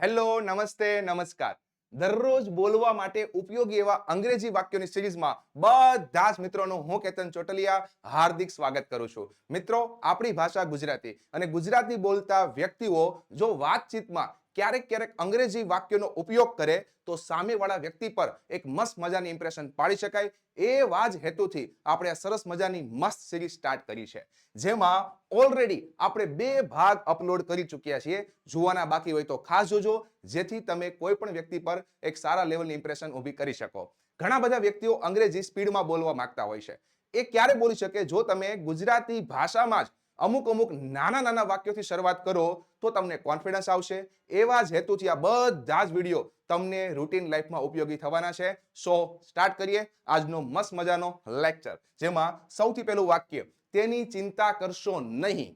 Hello, નમસ્તે, નમસ્કાર. દરરોજ બોલવા માટે ઉપયોગી એવા અંગ્રેજી વાક્યોની સિરીઝમાં બધા જ મિત્રોનું હું કેતન ચોટલિયા હાર્દિક સ્વાગત કરું છું. મિત્રો, આપણી ભાષા ગુજરાતી અને ગુજરાતી બોલતા વ્યક્તિઓ જો વાતચીતમાં ક્યારેક ક્યારેક અંગ્રેજી વાક્યોનો ઉપયોગ કરે તો સામેવાળા વ્યક્તિ પર એક મસ્ત મજાની ઇમ્પ્રેશન પાડી શકાય. એવા જ હેતુથી આપણે આ સરસ મજાની મસ્ત સિરીઝ સ્ટાર્ટ કરી છે, જેમાં ઓલરેડી આપણે 2 ભાગ અપલોડ કરી ચૂક્યા છીએ. જોવાના બાકી હોય તો ખાસ જોજો, જેથી તમે કોઈ પણ વ્યક્તિ પર એક સારા લેવલની ઇમ્પ્રેશન ઊભી કરી શકો. ઘણા બધા વ્યક્તિઓ અંગ્રેજી સ્પીડમાં બોલવા માંગતા હોય છે. એ ક્યારે બોલી શકે? જો તમે ગુજરાતી ભાષામાં જ અમુક નાના નાના વાક્યોથી શરૂઆત કરો તો તમને કોન્ફિડન્સ આવશે. એવા જ હેતુથી આ બધા જ વિડીયો તમને રૂટીન લાઈફમાં ઉપયોગી થવાના છે. સો સ્ટાર્ટ કરીએ આજનો મસ્ત મજાનો લેક્ચર, જેમાં સૌથી પહેલું વાક્ય, તેની ચિંતા કરશો નહીં.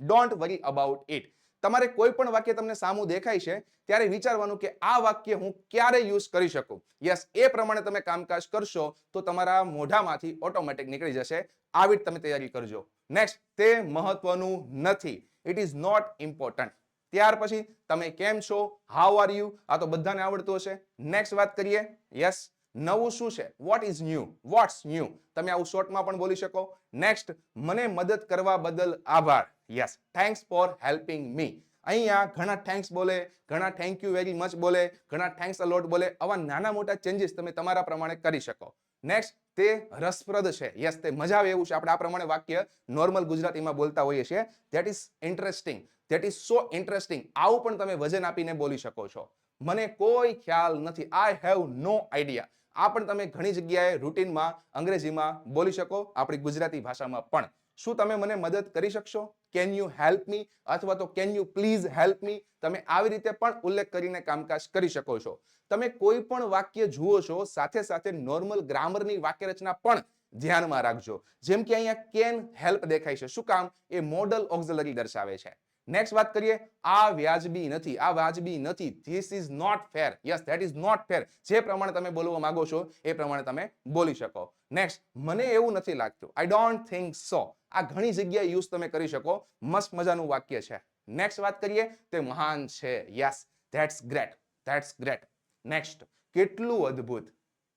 Don't worry about it. તમારે કોઈ પણ વાક્ય તમને સામું દેખાય છે ત્યારે વિચારવાનું કે આ વાક્ય હું ક્યારે યુઝ કરી શકું. યસ, એ પ્રમાણે તમે કામકાજ કરશો તો તમારા મોઢામાંથી ઓટોમેટિક નીકળી જશે. આવી જ તમે તૈયારી કરજો. નેક્સ્ટ, તે મહત્વનું નથી. It is not important. ત્યાર પછી તમે કેમ છો, હાઉ આર યુ, આ તો બધાને આવડતું હશે. નેક્સ્ટ વાત કરીએ. યસ, નવું શું છે, what is new, what's new. તમે આવું શોર્ટમાં પણ બોલી શકો. નેક્સ્ટ, મને મદદ કરવા બદલ આભાર. Yes, thanks for helping me. અહીંયા ઘણા થેન્ક્સ બોલે, ઘણા થેન્ક યુ વેરી મચ બોલે, ઘણા થેન્ક્સ અ લોટ બોલે. આવા નાના મોટા ચેન્જીસ તમે તમારા પ્રમાણે કરી શકો. નેક્સ્ટ, તે રસપ્રદ છે. યસ, તે મજા આવે એવું છે. આપણે આ પ્રમાણે વાક્ય નોર્મલ ગુજરાતીમાં બોલતા હોઈએ છીએ. That is interesting, that is so interesting. આવું પણ તમે વજન આપીને બોલી શકો છો. મને કોઈ ખ્યાલ નથી, આઈ હેવ નો આઈડિયા. આ પણ તમે ઘણી જગ્યાએ રૂટીનમાં અંગ્રેજીમાં બોલી શકો, આપણી ગુજરાતી ભાષામાં પણ. શું તમે મને મદદ કરી શકશો? કેન યુ હેલ્પ મી, અથવા તો can you please help me. તમે આવી રીતે પણ ઉલ્લેખ કરીને કામકાજ કરી શકો છો. તમે કોઈ પણ વાક્ય જુઓ છો, સાથે સાથે નોર્મલ ગ્રામરની વાક્ય રચના પણ ધ્યાનમાં રાખજો. જેમ કે અહીંયા કેન હેલ્પ દેખાય છે. શું કામ? એ મોડલ ઓક્ઝિલરી દર્શાવે છે. નેક્સ્ટ વાત કરીએ. આ વ્યાજબી નથી, આ વાજબી નથી. This is not fair. Yes, that is not fair. જે પ્રમાણે તમે બોલવા માંગો છો એ પ્રમાણે તમે બોલી શકો. નેક્સ્ટ, મને એવું નથી લાગતું. I don't think so. આ ઘણી જગ્યાએ યુઝ તમે કરી શકો. મસ્ત મજાનું વાક્ય છે. નેક્સ્ટ વાત કરીએ. તે મહાન છે. Yes, that's great, that's great. Next, કેટલું અદ્ભુત,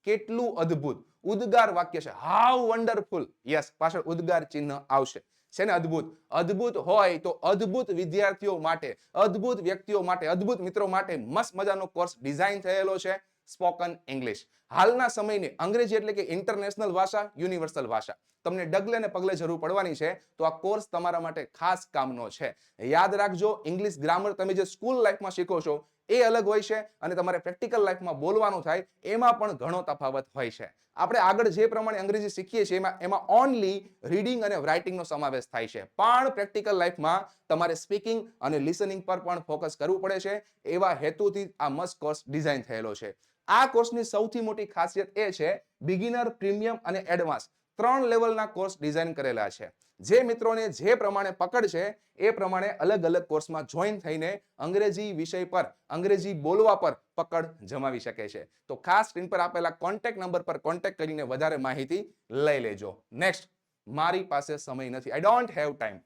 કેટલું અદ્ભુત. ઉદ્ગાર વાક્ય છે. How wonderful. યસ, પાછળ ઉદ્ગાર ચિહ્ન આવશે. છે ને અદ્ભુત. અદ્ભુત હોય તો અદ્ભુત વિદ્યાર્થીઓ માટે, અદ્ભુત વ્યક્તિઓ માટે, અદ્ભુત મિત્રો માટે મસ્ત મજાનો કોર્સ ડિઝાઇન થયેલો છે, સ્પોકન ઇંગ્લિશ. હાલના સમયની અંગ્રેજી એટલે કે ઇન્ટરનેશનલ ભાષા, યુનિવર્સલ ભાષા. તમને ડગલે ને પગલે જરૂર પડવાની છે, તો આ કોર્સ તમારા માટે ખાસ કામનો છે. યાદ રાખજો, ઇંગ્લિશ ગ્રામર તમે જે સ્કૂલ લાઈફમાં શીખો છો એ અલગ હોય છે, અને તમારે પ્રેક્ટિકલ લાઈફમાં બોલવાનું થાય એમાં પણ ઘણો તફાવત હોય છે. આપણે આગળ જે પ્રમાણે અંગ્રેજી શીખીએ છીએ એમાં ઓનલી રીડિંગ અને રાઇટિંગનો સમાવેશ થાય છે, પણ પ્રેક્ટિકલ લાઈફમાં તમારે સ્પીકિંગ અને લિસનિંગ પર પણ ફોકસ કરવું પડે છે. એવા હેતુથી આ મસ્ત કોર્સ ડિઝાઇન થયેલો છે. આ કોર્સની સૌથી મોટી ખાસિયત એ છે, બિગિનર, પ્રીમિયમ અને એડવાન્સ 3 લેવલના કોર્સ ડિઝાઇન કરેલા છે. જે મિત્રોને જે પ્રમાણે પકડ છે એ પ્રમાણે અલગ અલગ કોર્સમાં જોઈન થઈને અંગ્રેજી વિષય પર, અંગ્રેજી બોલવા પર પકડ જમાવી શકે છે. તો ખાસ સ્ક્રીન પર આપેલા કોન્ટેક્ટ નંબર પર કોન્ટેક્ટ કરીને વધારે માહિતી લઈ લેજો. નેક્સ્ટ, મારી પાસે સમય નથી. I don't have time,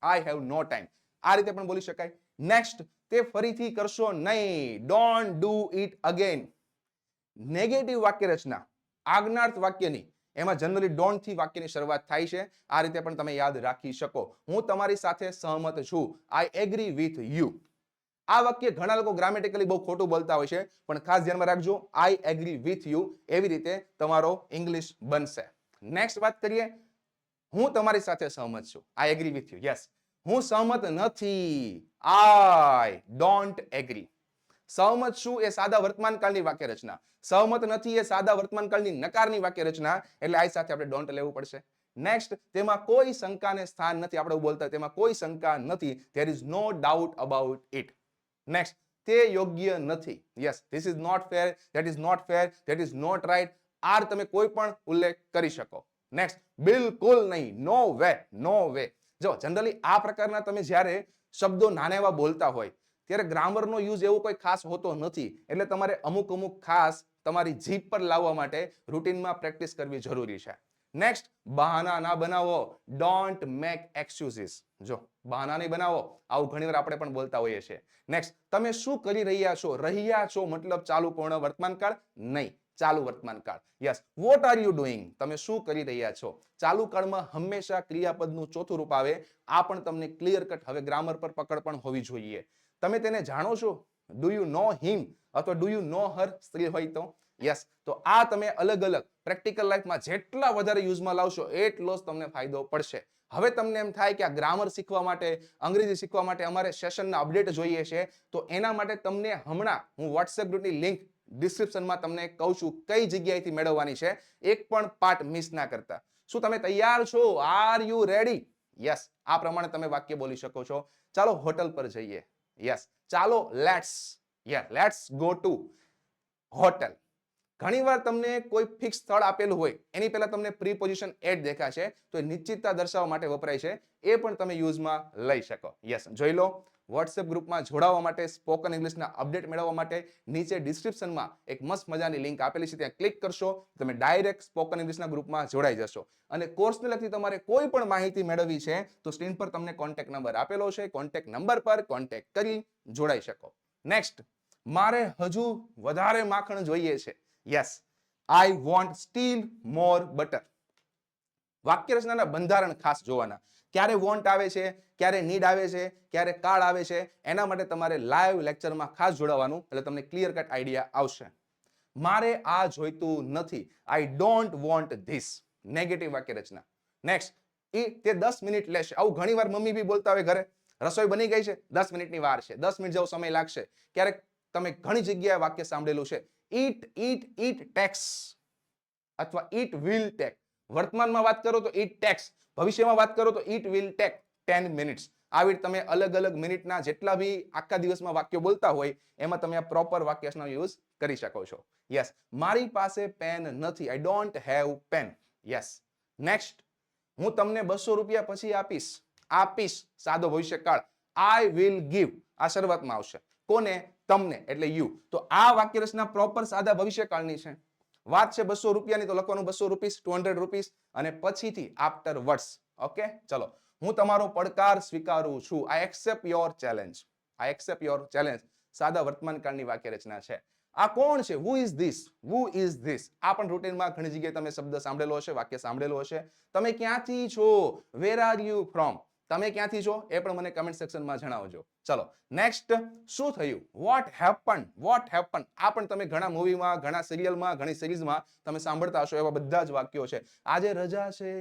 I have no time. આ રીતે પણ બોલી શકાય. નેક્સ્ટ, તે ફરીથી કરશો નહીં. Don't do it again. Negative વાક્ય રચના, આજ્ઞાર્થ વાક્યની, એમાં જનરલી ડોન્ટ થી વાક્યની શરૂઆત થાય છે. આ રીતે પણ તમે યાદ રાખી શકો. હું તમારી સાથે સહમત છું. I agree with you. આ વાક્ય ઘણા લોકો ગ્રામેટિકલી બહુ ખોટું બોલતા હોય છે, પણ ખાસ ધ્યાનમાં રાખજો, આઈ એગ્રી વિથ યુ. એવી રીતે તમારો ઇંગ્લિશ બનશે. નેક્સ્ટ વાત કરીએ. હું તમારી સાથે સહમત છું. I agree with you. Yes, હું સહમત નથી. I don't agree. સહમત છું એ સાદા વર્તમાનકાળની વાક્ય રચના, સહમત નથી એ સાદા વર્તમાનકાળની નકારની વાક્ય રચના, એટલે આ સાથે આપણે ડોન્ટ લેવું પડશે. નેક્સ્ટ, તેમાં કોઈ શંકાને સ્થાન નથી. આપણે બોલતા તેમાં કોઈ શંકા નથી. There is no doubt about it. Next, તે યોગ્ય નથી. Yes, this is not fair, that is not fair, that is not right. આ તમે કોઈ પણ ઉલ્લેખ કરી શકો. નેક્સ્ટ, બિલકુલ નહીં. નો વે, નો વે. જો જનરલી આ પ્રકારના તમે જ્યારે શબ્દો નાના એવા બોલતા હોય ત્યારે ગ્રામરનો યુઝ એવો કોઈ ખાસ હોતો નથી. એટલે તમારે અમુક ખાસ તમારી જીભ પર લાવવા માટે રૂટીનમાં પ્રેક્ટિસ કરવી જરૂરી છે. નેક્સ્ટ, બહાના ના બનાવો, ડોન્ટ મેક એક્સક્યુઝીસ. જો બહાના નહીં બનાવો, આવું ઘણીવાર આપણે પણ બોલતા હોઈએ છીએ. નેક્સ્ટ, તમે શું કરી રહ્યા છો? રહ્યા છો મતલબ ચાલુ પૂર્ણ વર્તમાન કાળ નહીં, ચાલુ વર્તમાન કાળ. Yes, what are you doing? તમે શું કરી રહ્યા છો? ચાલુ કાળમાં હંમેશા ક્રિયાપદનું ચોથું રૂપ આવે. આ પણ તમને ક્લિયર કટ હવે ગ્રામર પર પકડ પણ હોવી જોઈએ. તમે તેને જાણો છો? ડુ યુ નો હિમ અથવા ડુ યુ નો હર? સ્ત્રી હોય તો યસ. તો આ તમે અલગ અલગ પ્રેક્ટિકલ લાઈફમાં જેટલા વધારે યુઝમાં લાવશો એટલો જ તમને ફાયદો પડશે. હવે તમને એમ થાય કે આ ગ્રામર શીખવા માટે, અંગ્રેજી શીખવા માટે અમારે સેશનના અપડેટ જોઈએ છે, તો એના માટે તમને હમણાં હું WhatsApp ગ્રુપની લિંક ડિસ્ક્રિપ્શનમાં તમને કહું છું કઈ જગ્યાએથી મેળવવાની છે. એક પણ પાર્ટ મિસ ના કરતા. શું તમે તૈયાર છો? Are you ready? યસ. આ પ્રમાણે તમે વાક્ય બોલી શકો છો. ચાલો હોટલ પર જઈએ. યસ, ચાલો લેટ્સ ગો ટુ હોટલ. ઘણીવાર તમને કોઈ ફિક્સ સ્થળ આપેલું હોય એની પહેલા તમને પ્રીપોઝિશન એટ દેખાશે, તો એ નિશ્ચિતતા દર્શાવવા માટે વપરાય છે. એ પણ તમે યુઝમાં લઈ શકો. યસ, જોઈ લો. WhatsApp ગ્રુપમાં જોડાવા માટે, સ્પોકન ઇંગ્લિશના અપડેટ મેળવવા માટે નીચે ડિસ્ક્રિપ્શનમાં એક મસ્ત મજાની લિંક આપેલી છે, ત્યાં ક્લિક કરશો તમે ડાયરેક્ટ સ્પોકન ઇંગ્લિશના ગ્રુપમાં જોડાઈ જશો. અને કોર્સને લગતી તમારે કોઈ પણ માહિતી મેળવવી છે તો સ્ક્રીન પર તમને કોન્ટેક્ટ નંબર આપેલો છે, કોન્ટેક્ટ નંબર પર કોન્ટેક્ટ કરી જોડાઈ શકો. નેક્સ્ટ, મારે હજુ વધારે માખણ જોઈએ છે. Yes, I want steel more butter. વાક્ય રચનાના બંધારણ ખાસ જોવાના. ક્યારે વોન્ટ આવે છે, ક્યારે નીડ આવે છે, ક્યારે કાળ આવે છે, એના માટે તમારે લાઈવ લેક્ચરમાં ખાસ જોડાવાનું, એટલે તમને ક્લિયર કટ આઈડિયા આવશે. મારે આ જોઈતું નથી. I don't want this. Negative વાક્ય રચના. નેક્સ્ટ, તે 10 મિનિટ લેશે. આવું ઘણીવાર મમ્મી બી બોલતા હોય ઘરે. રસોઈ બની ગઈ છે, 10 મિનિટની વાર છે, 10 મિનિટ જેવો સમય લાગશે. ક્યારેક તમે ઘણી જગ્યાએ વાક્ય સાંભળેલું છે, ઇટ ટેક્સ અથવા ઇટ વિલ ટેક. વર્તમાનમાં વાત કરો તો ઇટ ટેક્સ, ભવિષ્યમાં વાત કરો તો ઇટ વિલ ટેક 10 મિનિટ્સ. આવી તમે અલગ અલગ મિનિટના જેટલા બી આખા દિવસમાં વાક્યો બોલતા હોય એમાં તમે આ પ્રોપર વાક્યનો યુઝ કરી શકો છો. યસ, મારી પાસે પેન નથી. I don't have pen. Yes. Next, હું તમને 200 રૂપિયા પછી આપીશ સાદો ભવિષ્યકાળ. I will give. આ શરૂઆતમાં આવશે. કોને? તમને, એટલે યુ. તો આ વાક્ય રચના પ્રોપર સાદા ભવિષ્યકાળની છે. વાત છે 200 રૂપિયાની, તો લખવાનું 200 રૂપીસ, 200 રૂપીસ, અને પછીથી આફ્ટર વર્ડ્સ. ઓકે, ચલો. હું તમારો પડકાર સ્વીકારું છું. આઈ accept your challenge. I accept your challenge સાદા વર્તમાન કાળની વાક્ય રચના છે. આ કોણ છે? Who is this? Who is this? આ પણ રૂટીનમાં ઘણી જગ્યાએ તમે શબ્દ સાંભળેલો હશે, વાક્ય સાંભળેલું હશે. તમે ક્યાંથી છો? Where are you from? તમે ક્યાંથી છો એ પણ મને કમેન્ટ સેક્શનમાં જણાવજો. ચલો નેક્સ્ટ, શું થયું? What happen? What happen? આ પણ તમે ઘણા મૂવીમાં, ઘણા સિરિયલમાં, ઘણી સિરીઝમાં તમે સાંભળતા હશો. એવા બધા જ વાક્યો છે. આજે રજા છે.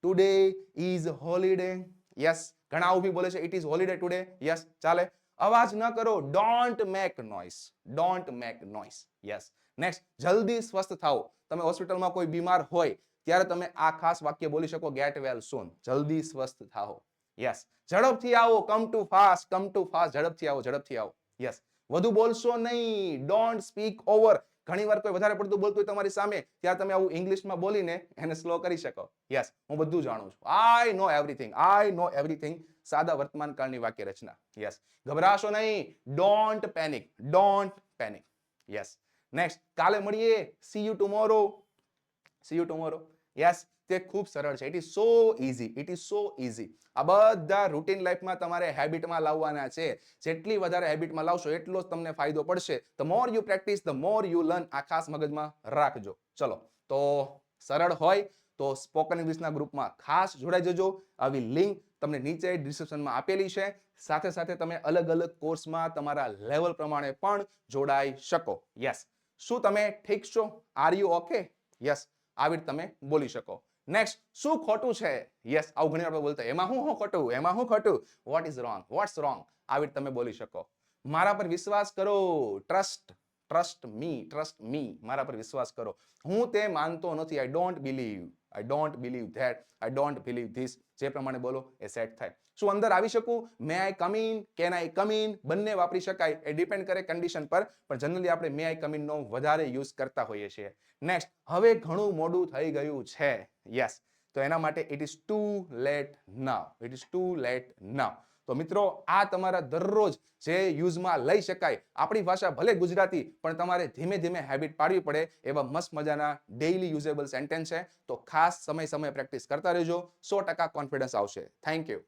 Today is holiday. યસ. ઘણા આવું બી બોલે છે, it is holiday today. Yes, ચાલે. અવાજ ન કરો. Don't make noise. Don't make noise. Yes. Next, જલ્દી સ્વસ્થ થાઓ. તમે હોસ્પિટલમાં કોઈ બીમાર હોય ત્યારે તમે આ ખાસ વાક્ય બોલી શકો, ગેટ વેલ સૂન. જલ્દી સ્વસ્થ થાઓ. યસ. ઝડપથી આવો. Come to fast. Come to fast. ઝડપથી આવો, ઝડપથી આવો. યસ. વધુ બોલશો નહીં. Don't speak over. ઘણીવાર કોઈ વધારે પડતું બોલતું હોય તમારી સામે, ત્યારે તમે આવું ઇંગ્લિશમાં બોલીને એને સ્લો કરી શકો. યસ, હું બધું જાણું છું. આઈ નો એવરીથિંગ. આઈ નો એવરીથિંગ સાદા વર્તમાન કાળની વાક્ય રચના. યસ. ગભરાશો નહીં. Don't panic. Don't panic. Yes. Next, કાલે મળીએ. C you tomorrow. C you tomorrow. Yes. તે ખૂબ સરળ છે. It is so easy. It is so easy. આ બધા રૂટીન લાઈફમાં તમારે હેબિટમાં લાવવાના છે. જેટલી વધારે હેબિટમાં લાવશો એટલો જ તમને ફાયદો પડશે. The more you practice the more you learn. આ ખાસ મગજમાં રાખજો. ચલો, તો સરળ હોય તો સ્પોકન ઇંગ્લિશના ગ્રુપમાં ખાસ જોડાઈ જજો. આવી લિંક તમને નીચે ડિસ્ક્રિપ્શનમાં આપેલી છે. સાથે સાથે તમે અલગ અલગ કોર્સમાં તમારા લેવલ પ્રમાણે પણ જોડાઈ શકો. યસ. શું તમે ઠીક છો? Are you okay? યસ. આવી તમે બોલી શકો. નેક્સ્ટ, શું ખોટું છે? યસ, આવું ઘણી આપણે બોલતા એમાં હું ખોટું? એમાં હું ખોટું? What is wrong? What's wrong? આવી તમે બોલી શકો. મારા પર વિશ્વાસ કરો. Trust me. મારા પર વિશ્વાસ કરો. હું તે માનતો નથી. I don't believe. I don't believe that. I don't believe this. જે પ્રમાણે બોલો એ સેટ થાય. શું અંદર આવી શકું? May I come in? Can I come in? બંને વાપરી શકાય. એ ડિપેન્ડ કરે કન્ડિશન પર, પણ જનરલી આપણે મે આઈ કમ ઇન નો વધારે યુઝ કરતા હોઈએ છીએ. નેક્સ્ટ, હવે ઘણું મોડું થઈ ગયું છે. યસ. તો એના માટે it is too late now. It is too late now. તો મિત્રો આ તમારા દરરોજ જે યુઝમાં લઈ શકાય, આપણી ભાષા ભલે ગુજરાતી પણ તમારે ધીમે ધીમે હેબિટ પાડવી પડે એવા મસ્ત મજાના ડેઇલી યુઝેબલ સેન્ટેન્સ છે. તો ખાસ સમય પ્રેક્ટિસ કરતા રહેજો, 100% કોન્ફિડન્સ આવશે. Thank you.